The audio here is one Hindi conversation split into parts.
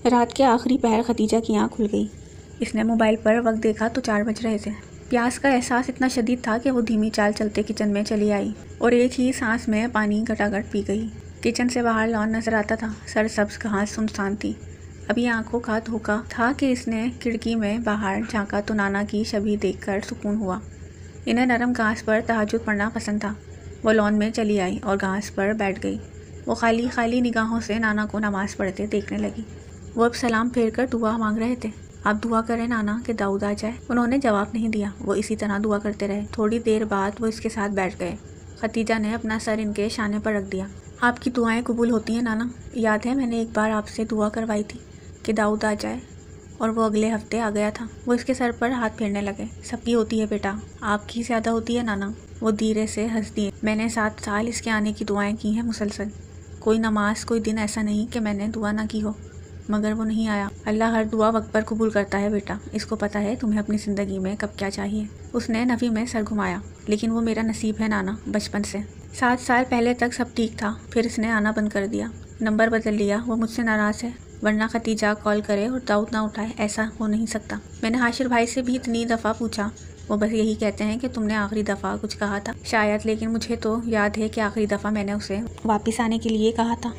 रात के आखिरी पहर खतीजा की आँख खुल गई। इसने मोबाइल पर वक्त देखा तो 4 बज रहे थे। प्यास का एहसास इतना शदीद था कि वो धीमी चाल चलते किचन में चली आई और एक ही सांस में पानी घटाघट पी गई। किचन से बाहर लॉन नजर आता था। सरसब्ज घास सुनसान थी। अभी आंखों का धोखा था कि इसने खिड़की में बाहर झांका तो नाना की छवि देखकर सुकून हुआ। इन्हें नरम घास पर तहज्जुद पढ़ना पसंद था। वो लॉन में चली आई और घास पर बैठ गई। वो खाली खाली निगाहों से नाना को नमाज पढ़ते देखने लगी। वो अब सलाम फेर कर दुआ मांग रहे थे। आप दुआ करें नाना कि दाऊद आ जाए। उन्होंने जवाब नहीं दिया। वो इसी तरह दुआ करते रहे। थोड़ी देर बाद वो इसके साथ बैठ गए। खतीजा ने अपना सर इनके शाने पर रख दिया। आपकी दुआएं कबूल होती हैं नाना। याद है मैंने एक बार आपसे दुआ करवाई थी कि दाऊद आ जाए और वो अगले हफ्ते आ गया था। वो इसके सर पर हाथ फेरने लगे। सबकी होती है बेटा, आपकी ज़्यादा होती है नाना। वो धीरे से हंस दिए। मैंने 7 साल इसके आने की दुआएं की हैं मुसलसल। कोई नमाज कोई दिन ऐसा नहीं कि मैंने दुआ ना की हो, मगर वो नहीं आया। अल्लाह हर दुआ वक्त पर कबूल करता है बेटा। इसको पता है तुम्हें अपनी ज़िंदगी में कब क्या चाहिए। उसने नफ़ी में सर घुमाया। लेकिन वो मेरा नसीब है नाना, बचपन से। 7 साल पहले तक सब ठीक था, फिर इसने आना बंद कर दिया, नंबर बदल लिया। वो मुझसे नाराज़ है, वरना खतीजा कॉल करे और दाऊद ना उठाए, ऐसा हो नहीं सकता। मैंने हाशिर भाई से भी इतनी दफ़ा पूछा, वो बस यही कहते हैं कि तुमने आखिरी दफ़ा कुछ कहा था शायद, लेकिन मुझे तो याद है कि आखिरी दफ़ा मैंने उसे वापस आने के लिए कहा था,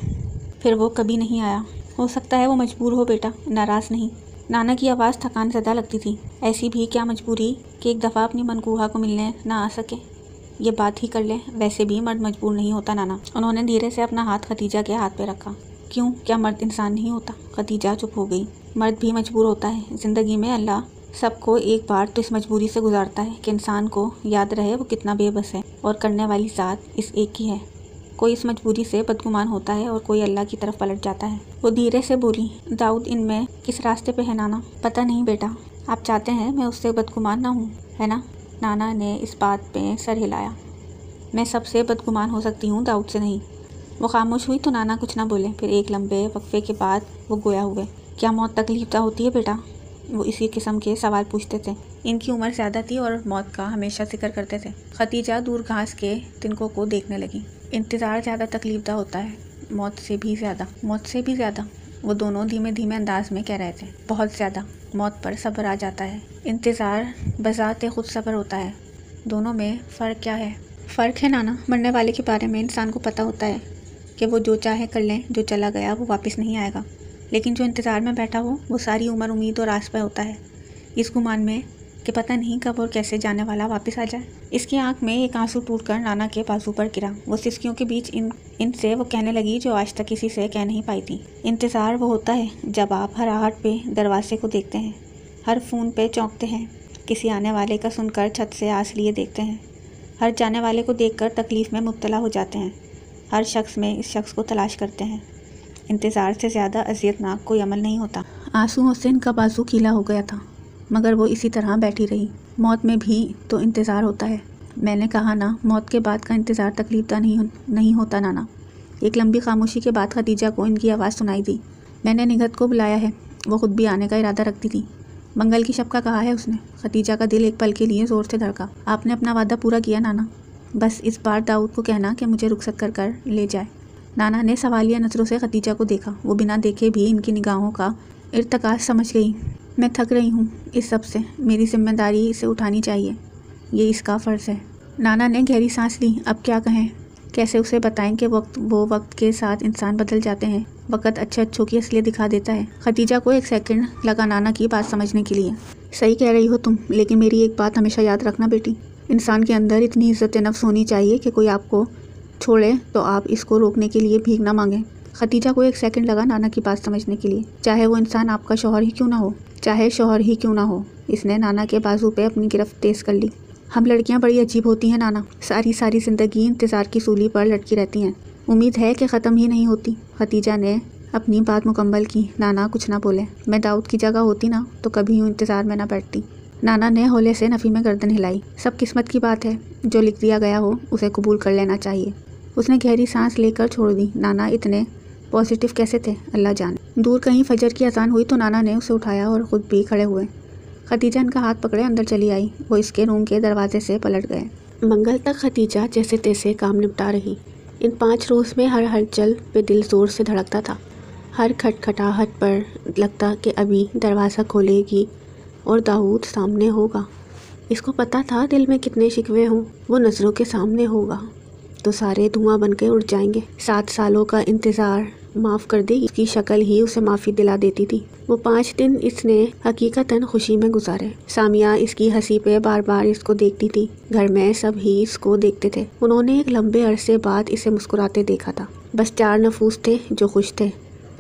फिर वो कभी नहीं आया। हो सकता है वो मजबूर हो बेटा, नाराज़ नहीं। नाना की आवाज़ थकान ज़दा लगती थी। ऐसी भी क्या मजबूरी कि एक दफ़ा अपनी मनकूहा को मिलने ना आ सके, ये बात ही कर ले। वैसे भी मर्द मजबूर नहीं होता नाना। उन्होंने धीरे से अपना हाथ खतीजा के हाथ पे रखा। क्यों, क्या मर्द इंसान नहीं होता? खतीजा चुप हो गई। मर्द भी मजबूर होता है। ज़िंदगी में अल्लाह सबको एक बार तो इस मजबूरी से गुजारता है कि इंसान को याद रहे वो कितना बेबस है, और करने वाली ज़ात इस एक ही है। कोई इस मजबूरी से बदगुमान होता है और कोई अल्लाह की तरफ पलट जाता है। वो धीरे से बोली, दाऊद इनमें किस रास्ते पे है नाना? पता नहीं बेटा, आप चाहते हैं मैं उससे बदगुमान ना हूँ, है ना? नाना ने इस बात पे सर हिलाया। मैं सबसे बदगुमान हो सकती हूँ, दाऊद से नहीं। वो खामोश हुई तो नाना कुछ ना बोले। फिर एक लंबे वक्फे के बाद वो गोया हुए। क्या मौत तकलीफदा होती है बेटा? वो इसी किस्म के सवाल पूछते थे। इनकी उम्र ज़्यादा थी और मौत का हमेशा जिक्र करते थे। खतीजा दूर घास के तिनकों को देखने लगी। इंतज़ार ज़्यादा तकलीफदा होता है, मौत से भी ज़्यादा। मौत से भी ज़्यादा, वो दोनों धीमे धीमे अंदाज में कह रहे थे। बहुत ज़्यादा। मौत पर सब्र आ जाता है, इंतज़ार बज़ाते खुद सब्र होता है। दोनों में फ़र्क क्या है? फ़र्क है नाना, मरने वाले के बारे में इंसान को पता होता है कि वो जो चाहे कर लें, जो चला गया वो वापस नहीं आएगा। लेकिन जो इंतज़ार में बैठा हो वो सारी उम्र उम्मीद और आस पे होता है, इस गुमान में कि पता नहीं कब और कैसे जाने वाला वापस आ जाए। इसकी आंख में एक आंसू टूटकर नाना के बाजू पर गिरा। वो सिसकियों के बीच इनसे वो कहने लगी जो आज तक किसी से कह नहीं पाई थी। इंतज़ार वो होता है जब आप हर आहट पे दरवाजे को देखते हैं, हर फ़ोन पे चौंकते हैं, किसी आने वाले का सुनकर छत से आस लिए देखते हैं, हर जाने वाले को देखकर तकलीफ़ में मुब्तला हो जाते हैं, हर शख्स में इस शख्स को तलाश करते हैं। इंतज़ार से ज़्यादा अज़ियतनाक कोई अमल नहीं होता। आंसुओं से इनका बाजू गीला हो गया था, मगर वो इसी तरह बैठी रही। मौत में भी तो इंतज़ार होता है। मैंने कहा ना, मौत के बाद का इंतज़ार तकलीफदा नहीं होता नाना। एक लंबी खामोशी के बाद खतीजा को इनकी आवाज़ सुनाई दी। मैंने निगहत को बुलाया है, वो खुद भी आने का इरादा रखती थी। मंगल की शब का कहा है उसने। खतीजा का दिल एक पल के लिए ज़ोर से धड़का। आपने अपना वादा पूरा किया नाना, बस इस बार दाऊद को कहना कि मुझे रुखसत कर ले जाए। नाना ने सवालिया नज़रों से खतीजा को देखा। वो बिना देखे भी इनकी निगाहों का इर्तकाज़ समझ गई। मैं थक रही हूँ इस सब से, मेरी जिम्मेदारी इसे उठानी चाहिए, ये इसका फ़र्ज़ है। नाना ने गहरी सांस ली। अब क्या कहें, कैसे उसे बताएं कि वक्त के साथ इंसान बदल जाते हैं। वक्त अच्छों की असलियत दिखा देता है। खतीजा को एक सेकंड लगा नाना की बात समझने के लिए। सही कह रही हो तुम, लेकिन मेरी एक बात हमेशा याद रखना बेटी, इंसान के अंदर इतनी इज़्ज़त नफ्स होनी चाहिए कि कोई आपको छोड़े तो आप इसको रोकने के लिए भीख ना मांगें। खतीजा को एक सेकंड लगा नाना की बात समझने के लिए। चाहे वो इंसान आपका शौहर ही क्यों ना हो, चाहे शौहर ही क्यों ना हो। इसने नाना के बाजू पे अपनी गिरफ्त तेज़ कर ली। हम लड़कियां बड़ी अजीब होती हैं नाना, सारी ज़िंदगी इंतज़ार की सूली पर लटकी रहती हैं, उम्मीद है कि ख़त्म ही नहीं होती। खतीजा ने अपनी बात मुकम्मल की। नाना कुछ ना बोले। मैं दाऊद की जगह होती ना तो कभी यूँ इंतज़ार में ना बैठती। नाना ने हौले से नफ़ी में गर्दन हिलाई। सब किस्मत की बात है, जो लिख दिया गया हो उसे कबूल कर लेना चाहिए। उसने गहरी सांस लेकर छोड़ दी। नाना इतने पॉजिटिव कैसे थे, अल्लाह जाने। दूर कहीं फजर की अजान हुई तो नाना ने उसे उठाया और ख़ुद भी खड़े हुए। खतीजा इनका हाथ पकड़े अंदर चली आई। वो इसके रूम के दरवाजे से पलट गए। मंगल तक खतीजा जैसे तैसे काम निपटा रही। इन 5 रोज़ में हर हलचल पे दिल ज़ोर से धड़कता था। हर खटखटाहट पर लगता कि अभी दरवाज़ा खोलेगी और दाऊद सामने होगा। इसको पता था दिल में कितने शिकवे हों, वो नज़रों के सामने होगा तो सारे धुआं बन के उड़ जाएंगे। 7 सालों का इंतज़ार माफ़ कर दे, इसकी शक्ल ही उसे माफ़ी दिला देती थी। वो 5 दिन इसने हकीकतन खुशी में गुजारे। सामिया इसकी हंसी पे बार बार इसको देखती थी। घर में सब ही इसको देखते थे। उन्होंने एक लंबे अरसे बाद इसे मुस्कुराते देखा था। बस 4 नफूस थे जो खुश थे,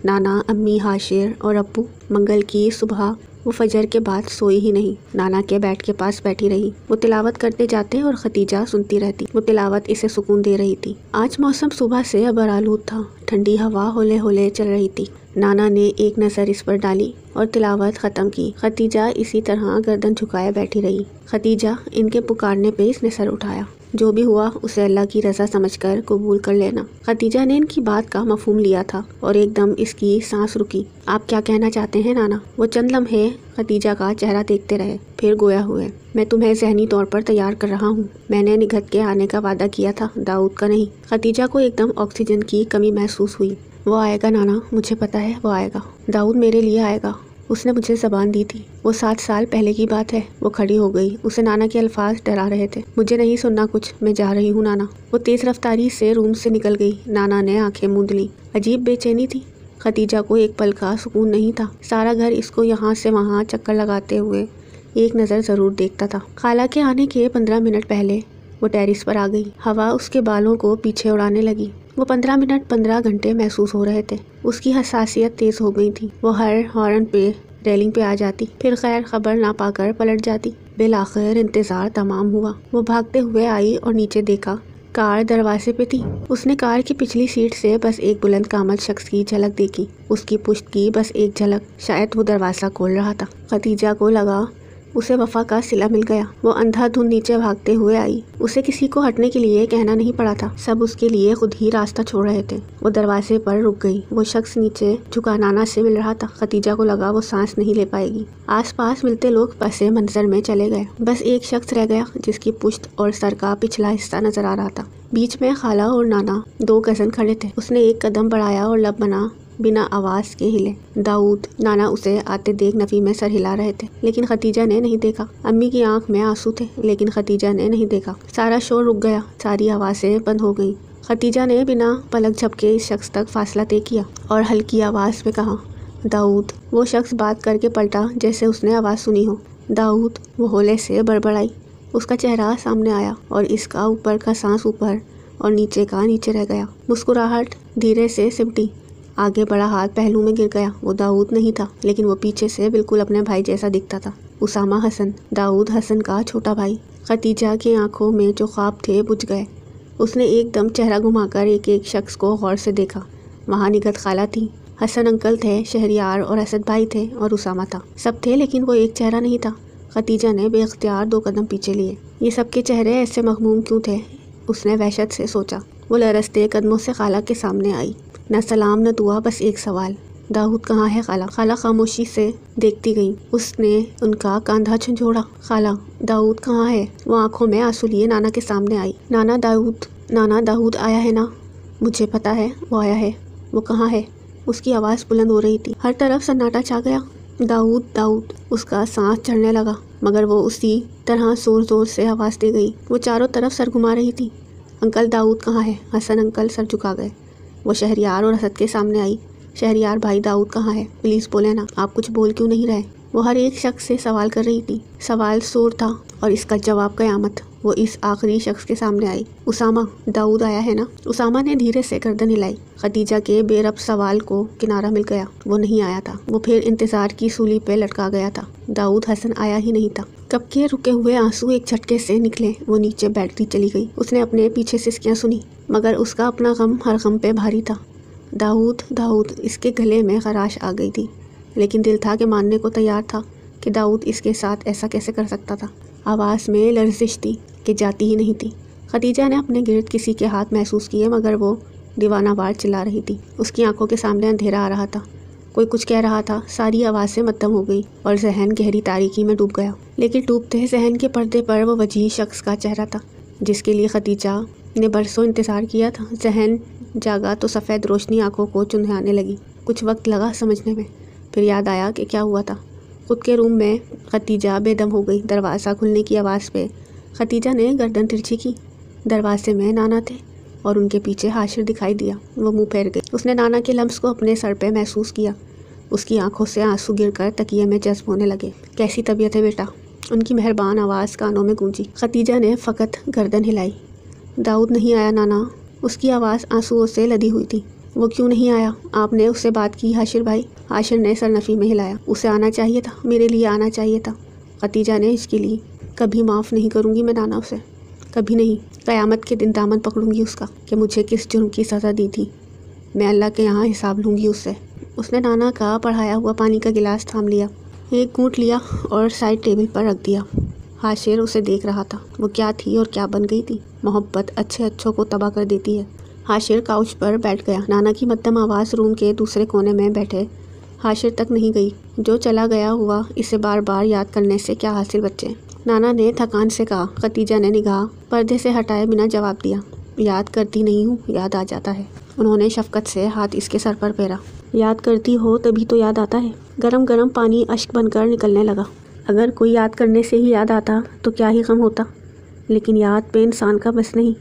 नाना, अम्मी, हाशिर और अब्बू। मंगल की सुबह वो फजर के बाद सोई ही नहीं। नाना के बेड के पास बैठी रही। वो तिलावत करते जाते और खतीजा सुनती रहती। वो तिलावत इसे सुकून दे रही थी। आज मौसम सुबह से अबर आलूद था। ठंडी हवा होले होले चल रही थी। नाना ने एक नज़र इस पर डाली और तिलावत ख़त्म की। खतीजा इसी तरह गर्दन झुकाए बैठी रही। खतीजा, इनके पुकारने पे इसने सर उठाया। जो भी हुआ उसे अल्लाह की रज़ा समझकर कबूल कर लेना। खतीजा ने इनकी बात का मफहूम लिया था और एकदम इसकी सांस रुकी। आप क्या कहना चाहते हैं नाना? वो चंद लम्हे खतीजा का चेहरा देखते रहे, फिर गोया हुए। मैं तुम्हें ज़हनी तौर पर तैयार कर रहा हूँ। मैंने निगहत के आने का वादा किया था, दाऊद का नहीं। खतीजा को एकदम ऑक्सीजन की कमी महसूस हुई। वो आएगा नाना, मुझे पता है वो आएगा। दाऊद मेरे लिए आएगा, उसने मुझे ज़बान दी थी। वो 7 साल पहले की बात है। वो खड़ी हो गई। उसे नाना के अल्फाज डरा रहे थे। मुझे नहीं सुनना कुछ, मैं जा रही हूँ नाना। वो तेज़ रफ्तारी से रूम से निकल गई। नाना ने आंखें मूंद ली। अजीब बेचैनी थी। खतीजा को एक पल का सुकून नहीं था। सारा घर इसको यहाँ से वहाँ चक्कर लगाते हुए एक नज़र ज़रूर देखता था। खाला के आने के 15 मिनट पहले वो टेरिस पर आ गई। हवा उसके बालों को पीछे उड़ाने लगी। वो 15 मिनट 15 घंटे महसूस हो रहे थे। उसकी हसासियत तेज़ हो गई थी। वो हर हॉर्न पे रेलिंग पे आ जाती, फिर खैर खबर ना पाकर पलट जाती। बिलाखिर इंतज़ार तमाम हुआ। वो भागते हुए आई और नीचे देखा, कार दरवाजे पे थी। उसने कार की पिछली सीट से बस एक बुलंद कामत शख्स की झलक देखी। उसकी पुश्त की बस एक झलक। शायद वो दरवाज़ा खोल रहा था। खतीजा को लगा उसे वफा का सिला मिल गया। वो अंधाधुंध नीचे भागते हुए आई। उसे किसी को हटने के लिए कहना नहीं पड़ा था। सब उसके लिए खुद ही रास्ता छोड़ रहे थे। वो दरवाजे पर रुक गई। वो शख्स नीचे झुका नाना से मिल रहा था। खतीजा को लगा वो सांस नहीं ले पाएगी। आसपास मिलते लोग पसे मंजर में चले गए। बस एक शख्स रह गया जिसकी पुश्त और सर का पिछला हिस्सा नजर आ रहा था। बीच में खाला और नाना 2 गज़न खड़े थे। उसने एक कदम बढ़ाया और लब बना बिना आवाज़ के हिले। दाऊद। नाना उसे आते देख नफ़ी में सर हिला रहे थे, लेकिन खतीजा ने नहीं देखा। अम्मी की आंख में आंसू थे, लेकिन खतीजा ने नहीं देखा। सारा शोर रुक गया। सारी आवाज़ें बंद हो गईं। खतीजा ने बिना पलक झपके इस शख्स तक फासला तय किया और हल्की आवाज़ में कहा, दाऊद। वो शख्स बात करके पलटा जैसे उसने आवाज़ सुनी हो। दाऊद। वो होले से बड़बड़ाई। उसका चेहरा सामने आया और इसका ऊपर का सांस ऊपर और नीचे का नीचे रह गया। मुस्कुराहट धीरे से सिमटी। आगे बड़ा हाथ पहलू में गिर गया। वो दाऊद नहीं था, लेकिन वो पीछे से बिल्कुल अपने भाई जैसा दिखता था। उसामा हसन, दाऊद हसन का छोटा भाई। खतीजा की आंखों में जो ख्वाब थे बुझ गए। उसने एकदम चेहरा घुमाकर एक एक शख्स को गौर से देखा। वहाँ निगहत खाला थी, हसन अंकल थे, शहरियार और असद भाई थे और उसामा था। सब थे, लेकिन वो एक चेहरा नहीं था। खतीजा ने बेख्तियार 2 कदम पीछे लिए। ये सबके चेहरे ऐसे मखमूम क्यों थे? उसने वहशत से सोचा। वो लरसते कदमों से खाला के सामने आई। न सलाम न दुआ, बस एक सवाल, दाऊद कहाँ है खाला? खाला खामोशी से देखती गई। उसने उनका कंधा झंझोड़ा। खाला, दाऊद कहाँ है? वो आंखों में आंसू लिए नाना के सामने आई। नाना दाऊद आया है ना? मुझे पता है वो आया है। वो कहाँ है? उसकी आवाज़ बुलंद हो रही थी। हर तरफ सन्नाटा छा गया। दाऊद। उसका सांस चढ़ने लगा, मगर वो उसी तरह जोर जोर से आवाज़ दे गई। वो चारों तरफ सर घुमा रही थी। अंकल दाऊद कहाँ है? हसन अंकल सर झुका गए। वो शहरियार और असद के सामने आई। शहरियार भाई, दाऊद कहाँ है? प्लीज़ बोले ना, आप कुछ बोल क्यों नहीं रहे? वो हर एक शख्स से सवाल कर रही थी। सवाल शोर था और इसका जवाब क़यामत। वो इस आखिरी शख्स के सामने आई। उसामा, दाऊद आया है ना? उसामा ने धीरे से गर्दन हिलाई। खतीजा के बेरब सवाल को किनारा मिल गया। वो नहीं आया था। वो फिर इंतज़ार की सूली पे लटका गया था। दाऊद हसन आया ही नहीं था। कब के रुके हुए आंसू एक झटके से निकले। वो नीचे बैठती चली गई। उसने अपने पीछे सिसकियाँ सुनी, मगर उसका अपना गम हर गम पे भारी था। दाऊद। इसके गले में खराश आ गई थी, लेकिन दिल था कि मानने को तैयार था कि दाऊद इसके साथ ऐसा कैसे कर सकता था। आवाज़ में लर्जिश थी कि जाती ही नहीं थी। खतीजा ने अपने गिर्द किसी के हाथ महसूस किए, मगर वो दीवानावार चिल्ला रही थी। उसकी आंखों के सामने अंधेरा आ रहा था। कोई कुछ कह रहा था। सारी आवाज़ें मद्दम हो गई और जहन गहरी तारीकी में डूब गया। लेकिन डूबते जहन के पर्दे पर वो वजीह शख्स का चेहरा था जिसके लिए खतीजा ने बरसों इंतज़ार किया था। जहन जागा तो सफ़ेद रोशनी आंखों को चुंधियाने लगी। कुछ वक्त लगा समझने में, फिर याद आया कि क्या हुआ था। खुद के रूम में खतीजा बेदम हो गई। दरवाज़ा खुलने की आवाज़ पे खतीजा ने गर्दन तिरछी की। दरवाजे में नाना थे और उनके पीछे हाशिर दिखाई दिया। वो मुंह फेर गई। उसने नाना के लम्स को अपने सर पे महसूस किया। उसकी आंखों से आंसू गिरकर तकिए में जज्ब होने लगे। कैसी तबीयत है बेटा? उनकी मेहरबान आवाज़ कानों में गूंजी। खतीजा ने फ़कत गर्दन हिलाई। दाऊद नहीं आया नाना। उसकी आवाज़ आंसुओं से लदी हुई थी। वो क्यों नहीं आया? आपने उससे बात की हाशिर भाई? हाशिर ने सरनफी में हिलाया। उसे आना चाहिए था, मेरे लिए आना चाहिए था। खतीजा ने इसके लिए। कभी माफ़ नहीं करूँगी मैं नाना उसे, कभी नहीं। क़यामत के दिन दामन पकड़ूंगी उसका कि मुझे किस जुर्म की सज़ा दी थी। मैं अल्लाह के यहाँ हिसाब लूँगी उससे। उसने नाना का पढ़ाया हुआ पानी का गिलास थाम लिया, एक घूंट लिया और साइड टेबल पर रख दिया। हाशिर उसे देख रहा था। वो क्या थी और क्या बन गई थी। मोहब्बत अच्छे अच्छों को तबाह कर देती है। हाशिर काउच पर बैठ गया। नाना की मध्यम आवाज़ रूम के दूसरे कोने में बैठे हाशिर तक नहीं गई। जो चला गया हुआ, इसे बार बार याद करने से क्या हासिल बच्चे? नाना ने थकान से कहा। खतीजा ने निगाह पर्दे से हटाए बिना जवाब दिया। याद करती नहीं हूँ, याद आ जाता है। उन्होंने शफकत से हाथ इसके सर पर फेरा। याद करती हो तभी तो याद आता है। गरम गरम पानी अश्क बनकर निकलने लगा। अगर कोई याद करने से ही याद आता तो क्या ही गम होता, लेकिन याद पे इंसान का बस नहीं।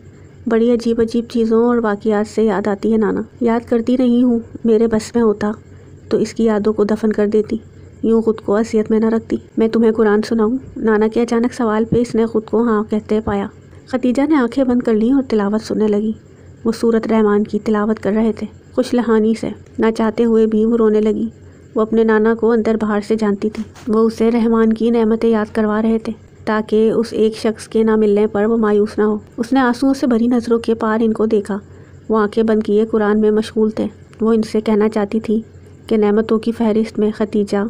बड़ी अजीब अजीब चीज़ों और वाक़ियात से याद आती है नाना। याद करती नहीं हूँ, मेरे बस में होता तो इसकी यादों को दफन कर देती, यूँ खुद को असियत में न रखती। मैं तुम्हें कुरान सुनाऊँ? नाना के अचानक सवाल पे इसने खुद को हाँ कहते पाया। खतीजा ने आंखें बंद कर लीं और तिलावत सुनने लगी। वो सूरत रहमान की तिलावत कर रहे थे, खुश लहानी से। ना चाहते हुए भी वो रोने लगी। वो अपने नाना को अंदर बाहर से जानती थी। वो उसे रहमान की नेमतें याद करवा रहे थे ताकि उस एक शख्स के ना मिलने पर वो मायूस ना हो। उसने आंसुओं से भरी नज़रों के पार इनको देखा। वो आंखें बंद किए कुरान में मशगूल थे। वो इनसे कहना चाहती थी कि नेमतों की फहरिस्त में खतीजा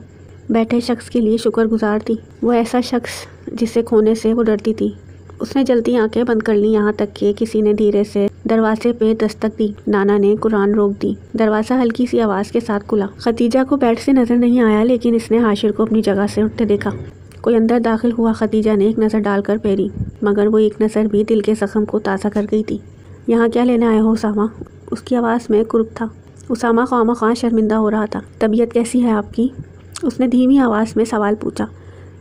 बैठे शख्स के लिए शुक्रगुजार थी। वो ऐसा शख्स जिसे खोने से वो डरती थी। उसने जल्दी आंखें बंद कर ली, यहाँ तक कि किसी ने धीरे से दरवाजे पे दस्तक दी। नाना ने कुरान रोक दी। दरवाज़ा हल्की सी आवाज़ के साथ खुला। खतीजा को बेड से नज़र नहीं आया, लेकिन इसने हाशिर को अपनी जगह से उठते देखा। कोई अंदर दाखिल हुआ। खतीजा ने एक नज़र डालकर फेरी, मगर वो एक नज़र भी दिल के ज़ख्म को ताज़ा कर गई थी। यहाँ क्या लेने आए हो उसामा? उसकी आवाज़ में कुर्ब था। उसामा खामख़ा शर्मिंदा हो रहा था। तबीयत कैसी है आपकी? उसने धीमी आवाज़ में सवाल पूछा।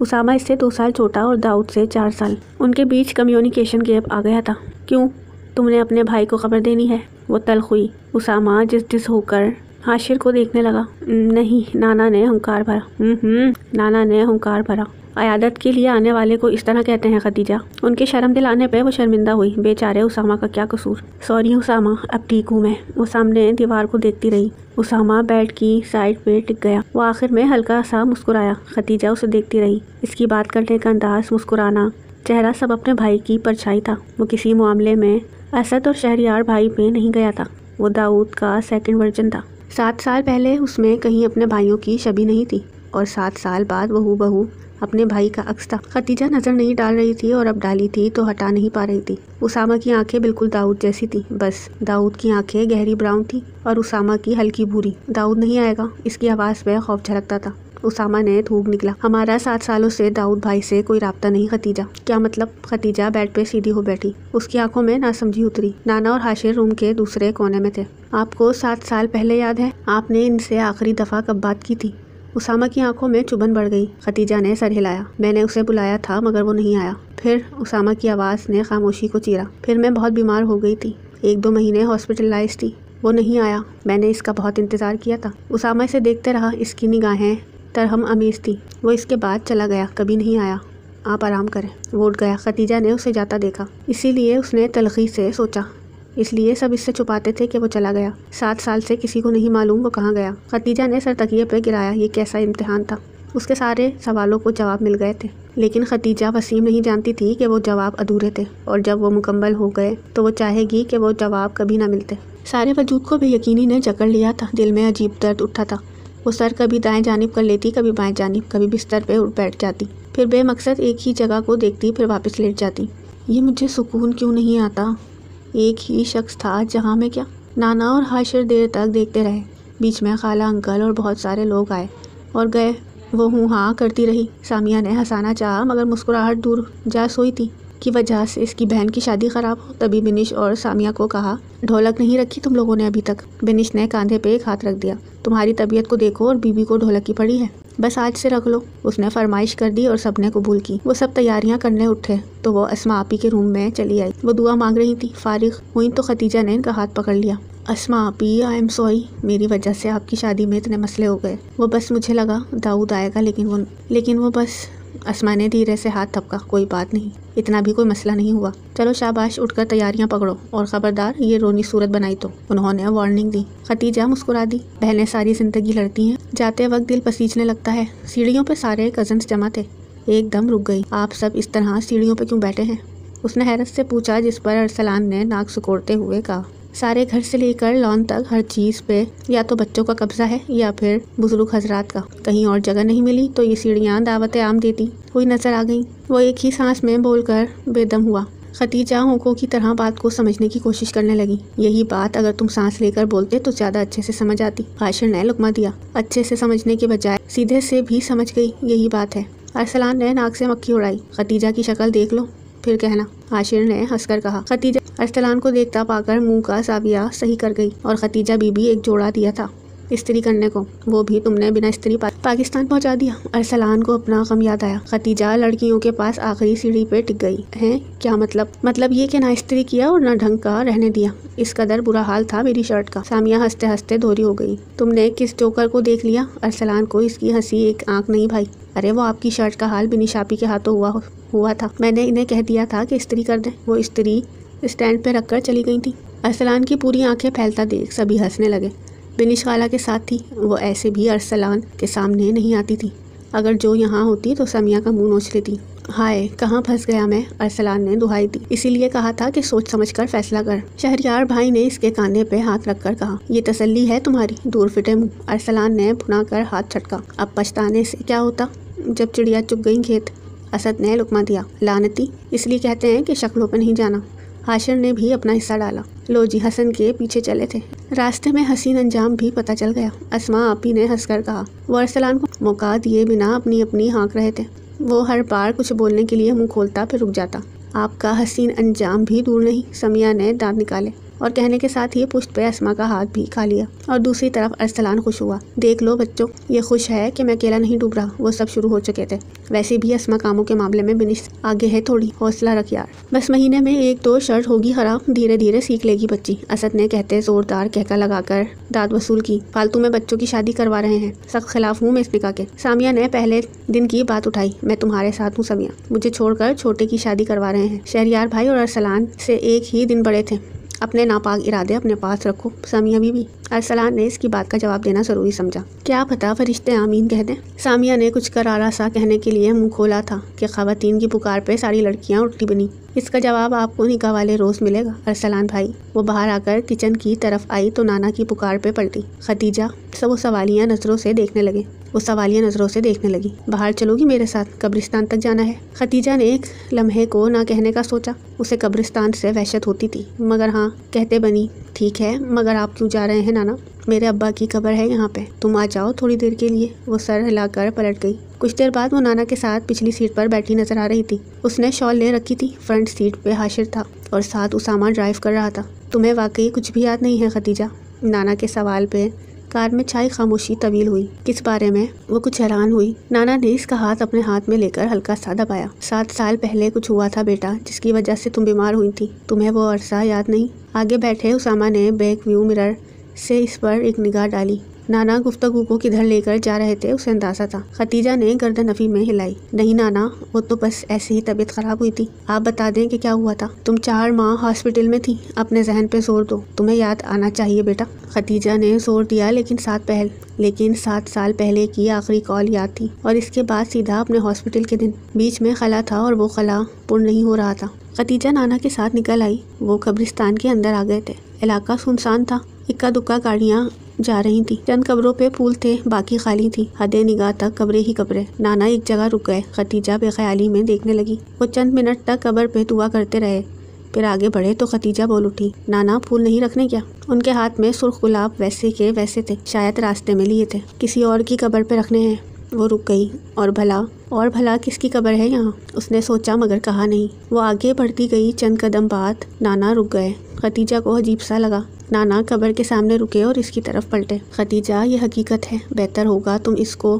उसामा इससे 2 साल छोटा और दाऊद से 4 साल। उनके बीच कम्युनिकेशन गैप आ गया था। क्यों, तुमने अपने भाई को खबर देनी है? वो तल्ख हुई। उसामा जिस होकर हाशिर को देखने लगा। नहीं, नाना ने हुंकार भरा। नाना ने हुंकार भरा। अयादत के लिए आने वाले को इस तरह कहते हैं खतीजा। उनके शर्म दिलाने पे वो शर्मिंदा हुई। बेचारे उसामा का क्या कसूर? सॉरी उसामा, अब ठीक हूँ मैं। वो सामने दीवार को देखती रही। उसामा बेड की साइड पे टिक गया। वो आखिर में हल्का सा मुस्कुराया। खतीजा उसे देखती रही। इसकी बात करने का अंदाज, मुस्कुराना, चेहरा सब अपने भाई की परछाई था। वो किसी मामले में असद और शहरियार भाई पे नहीं गया था। वो दाऊद का सेकंड वर्जन था। 7 साल पहले उसमें कहीं अपने भाइयों की छवि नहीं थी और 7 साल बाद वो हूबहू अपने भाई का अक्स था। खतीजा नज़र नहीं डाल रही थी और अब डाली थी तो हटा नहीं पा रही थी। उसामा की आंखें बिल्कुल दाऊद जैसी थी, बस दाऊद की आंखें गहरी ब्राउन थी और उसामा की हल्की भूरी। दाऊद नहीं आएगा? इसकी आवाज़ में खौफ झलकता था। उसामा ने थूक निकला। हमारा 7 सालों से दाऊद भाई से कोई राब्ता नहीं खतीजा। क्या मतलब? खतीजा बेड पे सीधी हो बैठी। उसकी आंखों में नासमझी उतरी। नाना और हाशिर रूम के दूसरे कोने में थे। आपको 7 साल पहले याद है आपने इनसे आखिरी दफ़ा कब बात की थी? उसामा की आंखों में चुभन बढ़ गई। खतीजा ने सर हिलाया। मैंने उसे बुलाया था मगर वो नहीं आया। फिर? उसामा की आवाज़ ने खामोशी को चीरा। फिर मैं बहुत बीमार हो गई थी, 1-2 महीने हॉस्पिटलाइज थी। वो नहीं आया। मैंने इसका बहुत इंतज़ार किया था। उसामा इसे देखते रहा। इसकी निगाहें तरहम अमीज़ थी। वो इसके बाद चला गया, कभी नहीं आया। आप आराम करें। वो उठ गया। खतीजा ने उसे जाता देखा, इसीलिए उसने तलखी से सोचा। इसलिए सब इससे छुपाते थे कि वो चला गया। 7 साल से किसी को नहीं मालूम वो कहाँ गया। खतीजा ने सर तकिए पे गिराया। ये कैसा इम्तिहान था? उसके सारे सवालों को जवाब मिल गए थे, लेकिन खतीजा वसीम नहीं जानती थी कि वो जवाब अधूरे थे और जब वो मुकम्मल हो गए तो वो चाहेगी कि वो जवाब कभी ना मिलते। सारे वजूद को बेयकीनी ने जकड़ लिया था। दिल में अजीब दर्द उठा था। वो सर कभी दाएं जानिब कर लेती, कभी बाएं जानिब, कभी बिस्तर पे उठ बैठ जाती, फिर बेमकसद एक ही जगह को देखती, फिर वापस लेट जाती। ये मुझे सुकून क्यों नहीं आता? एक ही शख्स था जहाँ में क्या? नाना और हाशिर देर तक देखते रहे। बीच में खाला, अंकल और बहुत सारे लोग आए और गए। वो हूँ हाँ करती रही। सामिया ने हंसाना चाहा मगर मुस्कुराहट दूर जा सोई थी। की वजह से इसकी बहन की शादी ख़राब हो। तभी बिनिश और सामिया को कहा, ढोलक नहीं रखी तुम लोगों ने अभी तक। बिनिश ने कंधे पे एक हाथ रख दिया। तुम्हारी तबीयत को देखो और बीबी को ढोलक की पड़ी है, बस आज से रख लो। उसने फरमाइश कर दी और सबने कबूल की। वो सब तैयारियां करने उठे तो वो अस्मा आपी के रूम में चली आई। वो दुआ मांग रही थी। फारिग हुई तो खतीजा ने इनका हाथ पकड़ लिया। अस्मा आपी, आई एम सॉरी, मेरी वजह से आपकी शादी में इतने मसले हो गए। वो बस मुझे लगा दाऊद आएगा, लेकिन वो बस। अस्मा ने धीरे से हाथ थपका। कोई बात नहीं, इतना भी कोई मसला नहीं हुआ। चलो शाबाश, उठकर तैयारियां पकड़ो और ख़बरदार ये रोनी सूरत बनाई तो। उन्होंने वार्निंग दी। खतीजा मुस्कुरा दी। बहनें सारी ज़िंदगी लड़ती हैं, जाते वक्त दिल पसीजने लगता है। सीढ़ियों पे सारे कज़न्स जमा थे। एकदम रुक गई। आप सब इस तरह सीढ़ियों पे क्यों बैठे हैं? उसने हैरत से पूछा, जिस पर अरसलान ने नाक सिकोड़ते हुए कहा, सारे घर से लेकर लॉन तक हर चीज़ पे या तो बच्चों का कब्जा है या फिर बुजुर्ग हजरात का। कहीं और जगह नहीं मिली तो ये सीढ़ियाँ दावत आम देती हुई नजर आ गई। वो एक ही सांस में बोलकर बेदम हुआ। खतीजा होंकों की तरह बात को समझने की कोशिश करने लगी। यही बात अगर तुम सांस लेकर बोलते तो ज़्यादा अच्छे से समझ आती। हाशिर ने लुकमा दिया। अच्छे से समझने के बजाय सीधे से भी समझ गई, यही बात है। अरसलान ने नाक से मक्खी उड़ाई। खतीजा की शक्ल देख लो फिर कहना, हाशिर ने हंसकर कहा। खतीजा अरसलान को देखता पाकर मुंह का साविया सही कर गई। और खतीजा बीबी एक जोड़ा दिया था इस्त्री करने को, वो भी तुमने बिना इस्त्री पाकिस्तान पहुंचा दिया। अरसलान को अपना गम याद आया। खतीजा लड़कियों के पास आखिरी सीढ़ी पे टिक गई। हैं क्या मतलब ये कि ना इस्त्री किया और ना ढंग का रहने दिया। इस कदर बुरा हाल था मेरी शर्ट का। सामिया हंसते हंसते दोहरी हो गई। तुमने किस जोकर को देख लिया? अरसलान को इसकी हंसी एक आंख नहीं भाई। अरे वो आपकी शर्ट का हाल बिनी शापी के हाथों हुआ था। मैंने इन्हें कह दिया था कि इस्त्री कर दें। वो इस्त्री स्टैंड पे रखकर चली गई थी। अरसलान की पूरी आंखें फैलता देख सभी हंसने लगे। बिनिश खाला के साथ थी। वो ऐसे भी अरसलान के सामने नहीं आती थी। अगर जो यहाँ होती तो सामिया का मुंह नोच लेती। हाय कहाँ फंस गया मैं, अरसलान ने दुहाई दी। इसीलिए कहा था कि सोच समझकर फैसला कर। शहरयार भाई ने इसके कांधे पे हाथ रखकर कहा, ये तसल्ली है तुम्हारी? दूर फिटे मुँह। अरसलान ने भुना कर हाथ छटका। अब पछताने से क्या होता जब चिड़िया चुग गई खेत। असद ने लुकमा दिया। लानती, इसलिए कहते हैं कि शक्लों पर नहीं जाना। हाशिर ने भी अपना हिस्सा डाला। लो जी, हसन के पीछे चले थे। रास्ते में हसीन अंजाम भी पता चल गया। अस्मा आपी ने हंसकर कहा। वो अरसलान को मौका दिए बिना अपनी अपनी हाँक रहे थे। वो हर बार कुछ बोलने के लिए मुंह खोलता फिर रुक जाता। आपका हसीन अंजाम भी दूर नहीं। समिया ने दांत निकाले और कहने के साथ ही पुश्त पे अस्मा का हाथ भी खा लिया। और दूसरी तरफ अरसलान खुश हुआ। देख लो बच्चों, ये खुश है कि मैं अकेला नहीं डूब रहा। वो सब शुरू हो चुके थे। वैसे भी अस्मा कामों के मामले में बिनिश आगे है थोड़ी। हौसला रख यार, बस महीने में 1-2 शर्ट होगी खराब, धीरे धीरे सीख लेगी बच्ची। असद ने कहते जोरदार कहका लगाकर दाद वसूल की। फालतू में बच्चों की शादी करवा रहे हैं। सख्त खिलाफ हूँ मैं इस निकाह के। सामिया ने पहले दिन की बात उठाई। मैं तुम्हारे साथ हूँ सामिया, मुझे छोड़कर छोटे की शादी करवा रहे हैं। शहरयार भाई और अरसलान से एक ही दिन बड़े थे। अपने नापाक इरादे अपने पास रखो सामिया बीबी। अरसलान ने इसकी बात का जवाब देना जरूरी समझा। क्या पता फरिश्ते आमीन कह दें। सामिया ने कुछ करारा सा कहने के लिए मुंह खोला था कि ख़वातीन की पुकार पे सारी लड़कियां उल्टी बनी। इसका जवाब आपको निकाह वाले रोज़ मिलेगा अरसलान भाई। वो बाहर आकर किचन की तरफ आई तो नाना की पुकार पे पलटी। खतीजा सब वो सवालिया नज़रों से देखने लगी। बाहर चलोगी मेरे साथ? कब्रिस्तान तक जाना है। खतीजा ने एक लम्हे को ना कहने का सोचा। उसे कब्रिस्तान से वहशत होती थी, मगर हाँ कहते बनी। ठीक है, मगर आप क्यों जा रहे हैं नाना? मेरे अब्बा की कब्र है यहाँ पे, तुम आ जाओ थोड़ी देर के लिए। वो सर हिलाकर पलट गई। कुछ देर बाद वो नाना के साथ पिछली सीट पर बैठी नजर आ रही थी। उसने शॉल ले रखी थी। फ्रंट सीट पे हाशिर था और साथ उसामा ड्राइव कर रहा था। तुम्हें वाकई कुछ भी याद नहीं है खतीजा? नाना के सवाल पे कार में छाई खामोशी तवील हुई। किस बारे में? वो कुछ हैरान हुई। नाना ने इसका हाथ अपने हाथ में लेकर हल्का सा दबाया। 7 साल पहले कुछ हुआ था बेटा, जिसकी वजह से तुम बीमार हुई थी। तुम्हें वो अरसा याद नहीं? आगे बैठे उसामा ने बैक व्यू मिरर से इस पर एक निगाह डाली। नाना गुफ्तगू को किधर लेकर जा रहे थे उसे अंदाजा था। खतीजा ने गर्दन नफी में हिलाई। नहीं नाना, वो तो बस ऐसे ही तबीयत खराब हुई थी। आप बता दें कि क्या हुआ था। तुम 4 माह हॉस्पिटल में थी। अपने जहन पे जोर दो, तुम्हें याद आना चाहिए बेटा। खतीजा ने जोर दिया, लेकिन 7 साल पहले की आखिरी कॉल याद थी और इसके बाद सीधा अपने हॉस्पिटल के दिन। बीच में खला था और वो खला पूर्ण नहीं हो रहा था। खतीजा नाना के साथ निकल आई। वो कब्रिस्तान के अंदर आ गए थे। इलाका सुनसान था। इक्का दुक्का गाड़ियाँ जा रही थी। चंद कब्रों पे फूल थे, बाकी खाली थी। हदे निगाह तक कब्रें ही कब्रें। नाना एक जगह रुक गए। खतीजा बेख्याली में देखने लगी। वो चंद मिनट तक कब्र पे दुआ करते रहे, फिर आगे बढ़े तो खतीजा बोल उठी, नाना फूल नहीं रखने क्या? उनके हाथ में सुर्ख गुलाब वैसे के वैसे थे, शायद रास्ते में लिए थे। किसी और की कब्र पे रखने हैं। वो रुक गई। और भला किसकी कब्र है यहाँ? उसने सोचा मगर कहा नहीं। वो आगे बढ़ती गई। चंद कदम बाद नाना रुक गए। खतीजा को अजीब सा लगा। नाना कब्र के सामने रुके और इसकी तरफ पलटे। खतीजा, ये हकीकत है, बेहतर होगा तुम इसको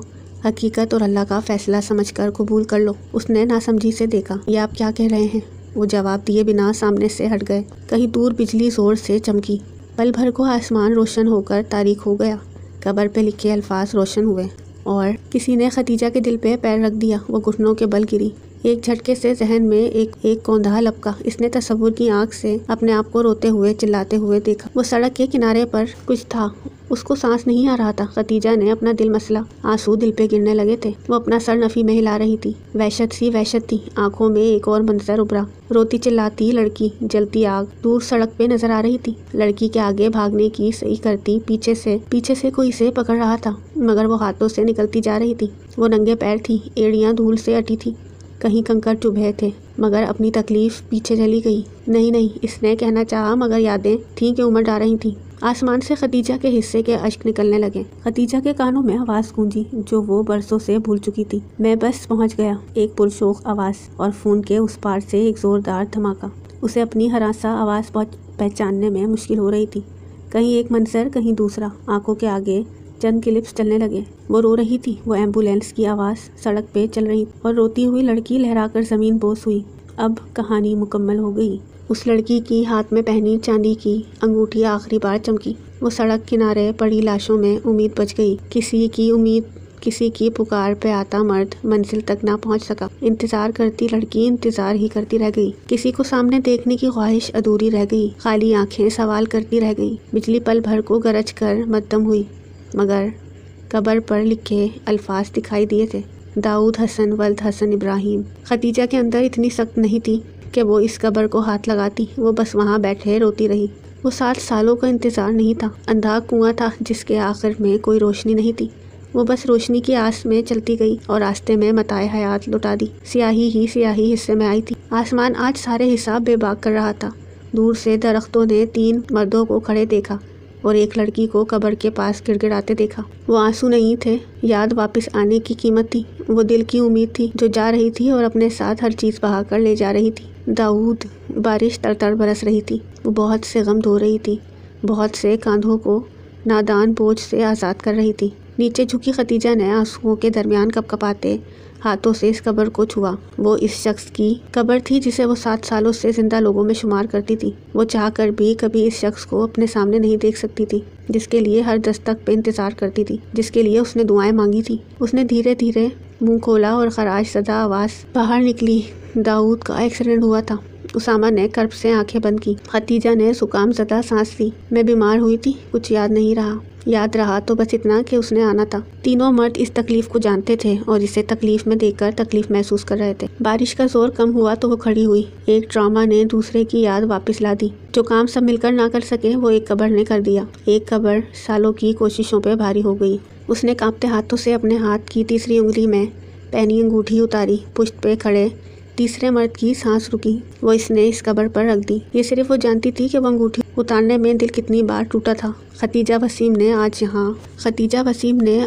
हकीकत और अल्लाह का फैसला समझकर कबूल कर लो। उसने नासमझी से देखा। ये आप क्या कह रहे हैं? वो जवाब दिए बिना सामने से हट गए। कहीं दूर बिजली जोर से चमकी। पल भर को आसमान रोशन होकर तारीख हो गया। कब्र पे लिखे अल्फाज रोशन हुए और किसी ने खतीजा के दिल पे पैर रख दिया। वो घुटनों के बल गिरी। एक झटके से जहन में एक कौंधा लपका। इसने तसव्वुर की आंख से अपने आप को रोते हुए चिल्लाते हुए देखा। वो सड़क के किनारे पर कुछ था। उसको सांस नहीं आ रहा था। खतीजा ने अपना दिल मसला। आंसू दिल पे गिरने लगे थे। वो अपना सर नफी में हिला रही थी। वहशत थी। आंखों में एक और मंजर उभरा। रोती चिल्लाती लड़की, जलती आग दूर सड़क पे नजर आ रही थी। लड़की के आगे भागने की सही करती पीछे से कोई इसे पकड़ रहा था, मगर वो हाथों से निकलती जा रही थी। वो नंगे पैर थी। एड़ियां धूल से अटी थी। कहीं कंकड़ चुभे थे, मगर अपनी तकलीफ पीछे चली गई। नहीं, इसने कहना चाहा, मगर यादें थीं कि उमड़ आ रही थीं। आसमान से खतीजा के हिस्से के अश्क निकलने लगे। खतीजा के कानों में आवाज़ गूंजी जो वो बरसों से भूल चुकी थी। मैं बस पहुंच गया। एक पुरशोक आवाज़ और फ़ोन के उस पार से एक ज़ोरदार धमाका। उसे अपनी हरासा आवाज़ पहचानने में मुश्किल हो रही थी। कहीं एक मंजर, कहीं दूसरा। आंखों के आगे चंद क्लिप्स चलने लगे। वो रो रही थी। वो एम्बुलेंस की आवाज़ सड़क पे चल रही और रोती हुई लड़की लहराकर ज़मीन बोस हुई। अब कहानी मुकम्मल हो गई। उस लड़की की हाथ में पहनी चांदी की अंगूठी आखिरी बार चमकी। वो सड़क किनारे पड़ी लाशों में उम्मीद बच गई। किसी की पुकार पे आता मर्द मंजिल तक ना पहुंच सका। इंतजार करती लड़की इंतजार ही करती रह गई। किसी को सामने देखने की ख्वाहिश अधूरी रह गई। खाली आंखें सवाल करती रह गई। बिजली पल भर को गरज कर मद्दम हुई, मगर कब्र पर लिखे अल्फाज दिखाई दिए थे। दाऊद हसन वल्द हसन इब्राहिम। खतीजा के अंदर इतनी सख्त नहीं थी कि वो इस कब्र को हाथ लगाती। वो बस वहाँ बैठे रोती रही। वो 7 सालों का इंतज़ार नहीं था। अंधा कुआं था जिसके आखिर में कोई रोशनी नहीं थी। वो बस रोशनी की आस में चलती गई और रास्ते में मताए हयात लुटा दी। स्याही हिस्से में आई थी। आसमान आज सारे हिसाब बेबाक कर रहा था। दूर से दरख्तों ने 3 मर्दों को खड़े देखा और एक लड़की को कब्र के पास गिड़गिड़ाते देखा। वो आंसू नहीं थे, याद वापस आने की कीमत थी। वो दिल की उम्मीद थी जो जा रही थी और अपने साथ हर चीज़ बहा कर ले जा रही थी। दाऊद। बारिश तड़तड़ बरस रही थी। वो बहुत से गम धो रही थी। बहुत से कांधों को नादान बोझ से आज़ाद कर रही थी। नीचे झुकी खतीजा ने आंसुओं के दरमियान कपकपाते हाथों से इस कब्र को छुआ। वो इस शख्स की कब्र थी जिसे वो 7 सालों से जिंदा लोगों में शुमार करती थी। वो चाहकर भी कभी इस शख्स को अपने सामने नहीं देख सकती थी, जिसके लिए हर दस्तक पे इंतजार करती थी, जिसके लिए उसने दुआएं मांगी थी। उसने धीरे धीरे मुंह खोला और खराज सदा आवाज़ बाहर निकली। दाऊद का एक्सीडेंट हुआ था। उसामा ने कर्ब से आंखें बंद की। खतीजा ने सुकाम ज़दा सांस ली। मैं बीमार हुई थी, कुछ याद नहीं रहा। याद रहा तो बस इतना कि उसने आना था। तीनों मर्द इस तकलीफ को जानते थे और इसे तकलीफ में देखकर तकलीफ महसूस कर रहे थे। बारिश का जोर कम हुआ तो वो खड़ी हुई। एक ड्रामा ने दूसरे की याद वापस ला दी। जो काम सब मिलकर ना कर सके वो एक कब्र ने कर दिया। एक कब्र सालों की कोशिशों पे भारी हो गई। उसने कांपते हाथों से अपने हाथ की तीसरी उंगली में पहनी अंगूठी उतारी। पुश्त पे खड़े तीसरे मर्द की सांस रुकी। वो इसने इस कब्र पर रख दी। ये सिर्फ वो जानती थी कि वो अंगूठी उतारने में दिल कितनी बार टूटा था। खतीजा वसीम ने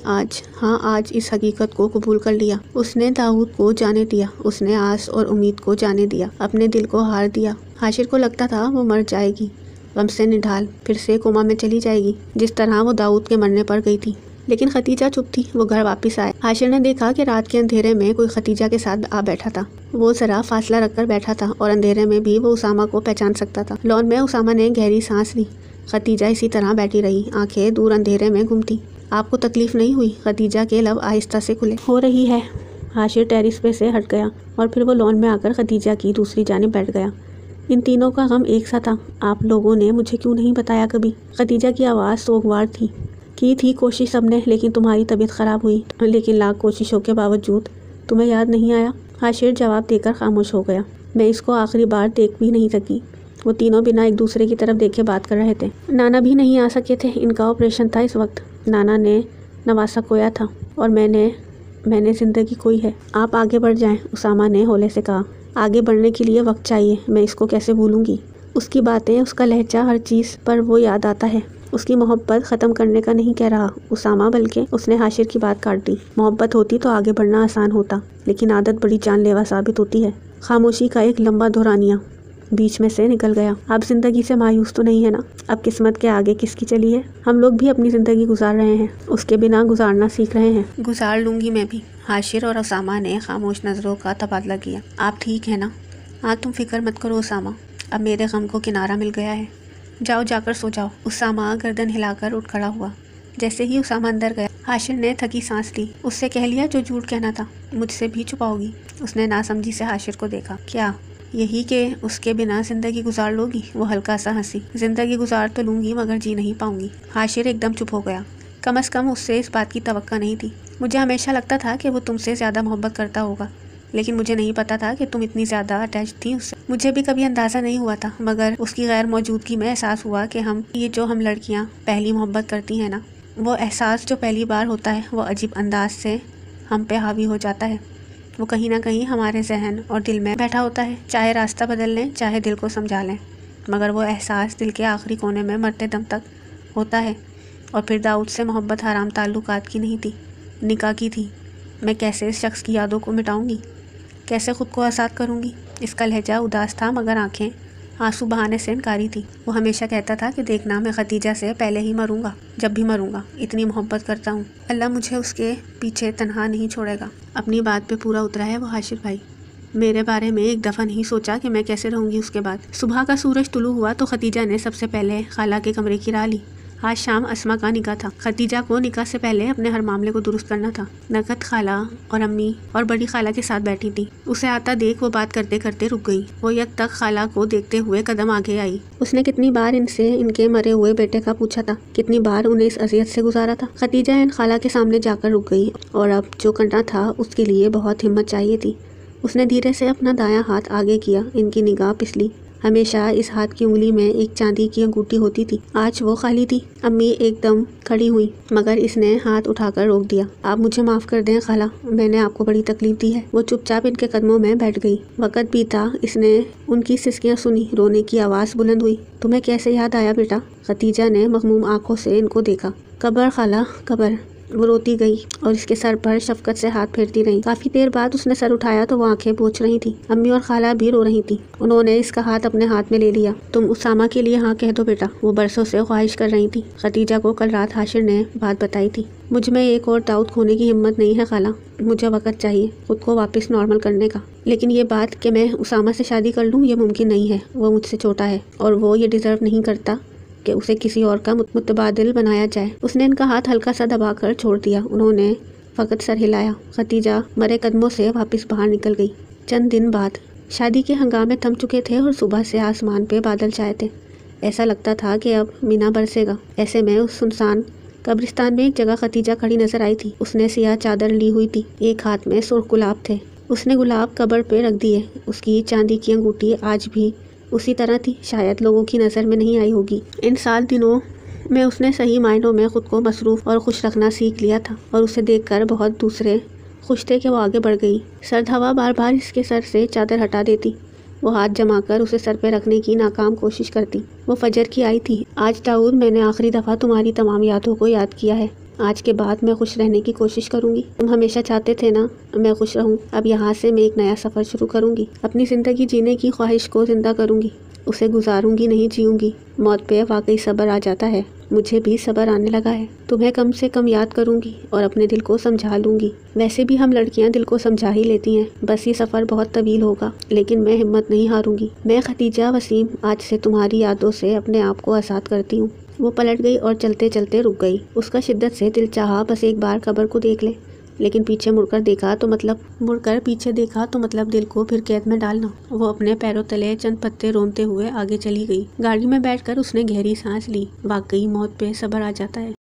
आज इस हकीकत को कबूल कर लिया। उसने दाऊद को जाने दिया। उसने आस और उम्मीद को जाने दिया। अपने दिल को हार दिया। हाशिर को लगता था वो मर जाएगी, गम से निढाल फिर से कोमा में चली जाएगी, जिस तरह वो दाऊद के मरने पर गई थी। लेकिन खतीजा चुप थी। वो घर वापस आए। हाशिर ने देखा कि रात के अंधेरे में कोई खतीजा के साथ आ बैठा था। वो जरा फासला रखकर बैठा था और अंधेरे में भी वो उसामा को पहचान सकता था। लॉन में उसामा ने गहरी सांस ली। खतीजा इसी तरह बैठी रही, आंखें दूर अंधेरे में घूमती। आपको तकलीफ नहीं हुई? खतीजा के लब आहिस्ता से खुले। हो रही है। हाशिर टेरिस पे से हट गया और फिर वो लॉन में आकर खतीजा की दूसरी जानिब बैठ गया। इन तीनों का गम एक सा था। आप लोगों ने मुझे क्यों नहीं बताया कभी? खतीजा की आवाज़ सोगवार थी। की थी कोशिश सबने, लेकिन तुम्हारी तबीयत ख़राब हुई। लेकिन लाख कोशिशों के बावजूद तुम्हें याद नहीं आया? हाशिर जवाब देकर खामोश हो गया। मैं इसको आखिरी बार देख भी नहीं सकी। वो तीनों बिना एक दूसरे की तरफ देखे बात कर रहे थे। नाना भी नहीं आ सके थे। इनका ऑपरेशन था इस वक्त। नाना ने नवासा खोया था और मैंने ज़िंदगी खोई है। आप आगे बढ़ जाएं, उसामा ने हौले से कहा। आगे बढ़ने के लिए वक्त चाहिए। मैं इसको कैसे भूलूंगी? उसकी बातें, उसका लहजा, हर चीज़ पर वो याद आता है। उसकी मोहब्बत ख़त्म करने का नहीं कह रहा उसामा, बल्कि उसने हाशिर की बात काट दी। मोहब्बत होती तो आगे बढ़ना आसान होता, लेकिन आदत बड़ी जानलेवा साबित होती है। खामोशी का एक लंबा दोहरानिया बीच में से निकल गया। आप ज़िंदगी से मायूस तो नहीं है ना? अब किस्मत के आगे किसकी चली है? हम लोग भी अपनी ज़िंदगी गुजार रहे हैं, उसके बिना गुजारना सीख रहे हैं। गुजार लूँगी मैं भी। हाशिर और उसामा ने खामोश नज़रों का तबादला किया। आप ठीक है ना? हाँ, तुम फिक्र मत करो उसामा, अब मेरे गम को किनारा मिल गया है। जाओ, जाकर सो जाओ। उसामा गर्दन हिलाकर उठ खड़ा हुआ। जैसे ही उसामा अंदर गया, हाशिर ने थकी सांस ली। उससे कह लिया जो झूठ कहना था, मुझसे भी छुपाओगी? उसने नासमझी से हाशिर को देखा। क्या यही कि उसके बिना ज़िंदगी गुजार लोगी? वो हल्का सा हंसी। ज़िंदगी गुजार तो लूँगी, मगर जी नहीं पाऊँगी। हाशिर एकदम चुप हो गया। कम अज़ कम उससे इस बात की तवक्का नहीं थी। मुझे हमेशा लगता था कि वो तुमसे ज़्यादा मोहब्बत करता होगा, लेकिन मुझे नहीं पता था कि तुम इतनी ज़्यादा अटैच थी उससे। मुझे भी कभी अंदाज़ा नहीं हुआ था, मगर उसकी गैर मौजूदगी में एहसास हुआ कि हम लड़कियाँ पहली मोहब्बत करती हैं ना, वो एहसास जो पहली बार होता है वो अजीब अंदाज से हम पे हावी हो जाता है। वो कहीं ना कहीं हमारे जहन और दिल में बैठा होता है, चाहे रास्ता बदल लें, चाहे दिल को समझा लें, मगर वो एहसास दिल के आखिरी कोने में मरते दम तक होता है। और फिर दाऊद से मोहब्बत हराम ताल्लुकात की नहीं थी, निकाह की थी। मैं कैसे इस शख्स की यादों को मिटाऊंगी, कैसे ख़ुद को आज़ाद करूंगी? इसका लहजा उदास था, मगर आंखें आंसू बहाने से इनकारी थी। वो हमेशा कहता था कि देखना, मैं खतीजा से पहले ही मरूंगा, जब भी मरूंगा। इतनी मोहब्बत करता हूँ, अल्लाह मुझे उसके पीछे तन्हा नहीं छोड़ेगा। अपनी बात पे पूरा उतरा है वो हाशिर भाई। मेरे बारे में एक दफ़ा नहीं सोचा कि मैं कैसे रहूँगी उसके बाद। सुबह का सूरज तुलू हुआ तो खतीजा ने सबसे पहले खाला के कमरे की राह ली। आज शाम अस्मा का निकाह था। खतीजा को निकाह से पहले अपने हर मामले को दुरुस्त करना था। नकद खाला और अम्मी और बड़ी खाला के साथ बैठी थी। उसे आता देख वो बात करते करते रुक गई। वो यक तक खाला को देखते हुए कदम आगे आई। उसने कितनी बार इनसे इनके मरे हुए बेटे का पूछा था, कितनी बार उन्हें इस अजियत से गुजारा था। खतीजा इन खाला के सामने जाकर रुक गई, और अब जो करना था उसके लिए बहुत हिम्मत चाहिए थी। उसने धीरे से अपना दायां हाथ आगे किया। इनकी निगाह पिछली। हमेशा इस हाथ की उंगली में एक चांदी की अंगूठी होती थी, आज वो खाली थी। अम्मी एकदम खड़ी हुई, मगर इसने हाथ उठाकर रोक दिया। आप मुझे माफ़ कर दें खाला, मैंने आपको बड़ी तकलीफ दी है। वो चुपचाप इनके कदमों में बैठ गई। वक़्त बीता, इसने उनकी सिसकियाँ सुनी, रोने की आवाज़ बुलंद हुई। तुम्हें कैसे याद आया बेटा? खतीजा ने मखमूम आंखों से इनको देखा। कब्र खाला, कब्र। वो रोती गई और इसके सर पर शफकत से हाथ फेरती रही। काफ़ी देर बाद उसने सर उठाया तो वो आंखें पोंछ रही थी। अम्मी और खाला भी रो रही थी। उन्होंने इसका हाथ अपने हाथ में ले लिया। तुम उसामा के लिए हाँ कह दो बेटा, वो बरसों से ख्वाहिश कर रही थी। खतीजा को कल रात हाशिर ने बात बताई थी। मुझ में एक और दाऊद खोने की हिम्मत नहीं है खाला, मुझे वक़्त चाहिए खुद को वापस नॉर्मल करने का। लेकिन ये बात कि मैं उसामा से शादी कर लूँ, ये मुमकिन नहीं है। वो मुझसे छोटा है और वो ये डिज़र्व नहीं करता कि उसे किसी और का मुतबादिल बनाया जाए। उसने इनका हाथ हल्का सा दबाकर छोड़ दिया। उन्होंने फ़कत सर हिलाया। खतीजा मरे कदमों से वापस बाहर निकल गई। चंद दिन बाद शादी के हंगामे थम चुके थे और सुबह से आसमान पे बादल छाए थे। ऐसा लगता था कि अब मीना बरसेगा। ऐसे में उस सुनसान कब्रिस्तान में एक जगह खतीजा खड़ी नजर आई थी। उसने सियाह चादर ली हुई थी, एक हाथ में सुर्ख गुलाब थे। उसने गुलाब कब्र पे रख दिए। उसकी चांदी की अंगूठी आज भी उसी तरह थी, शायद लोगों की नज़र में नहीं आई होगी। इन 7 दिनों में उसने सही मायनों में ख़ुद को मसरूफ़ और खुश रखना सीख लिया था, और उसे देखकर बहुत दूसरे खुश थे कि वो आगे बढ़ गई। सर्द हवा बार बार इसके सर से चादर हटा देती। वो हाथ जमाकर उसे सर पे रखने की नाकाम कोशिश करती। वो फजर की आई थी। आज दाऊद, मैंने आखिरी दफ़ा तुम्हारी तमाम यादों को याद किया है। आज के बाद मैं खुश रहने की कोशिश करूंगी। तुम हमेशा चाहते थे ना मैं खुश रहूं। अब यहाँ से मैं एक नया सफ़र शुरू करूंगी। अपनी ज़िंदगी जीने की ख्वाहिश को ज़िंदा करूंगी, उसे गुजारूंगी नहीं जीऊंगी। मौत पे वाकई सब्र आ जाता है। मुझे भी सब्र आने लगा है। तुम्हें कम से कम याद करूंगी और अपने दिल को समझा लूंगी। वैसे भी हम लड़कियां दिल को समझा ही लेती हैं। बस ये सफ़र बहुत तवील होगा, लेकिन मैं हिम्मत नहीं हारूंगी। मैं खतीजा वसीम आज से तुम्हारी यादों से अपने आप को आज़ाद करती हूँ। वो पलट गई और चलते चलते रुक गई। उसका शिद्दत से दिल चाहा बस एक बार कब्र को देख ले, लेकिन मुड़कर पीछे देखा तो मतलब दिल को फिर कैद में डालना। वो अपने पैरों तले चंद पत्ते रोनते हुए आगे चली गई। गाड़ी में बैठकर उसने गहरी सांस ली। वाकई मौत पे सब्र आ जाता है।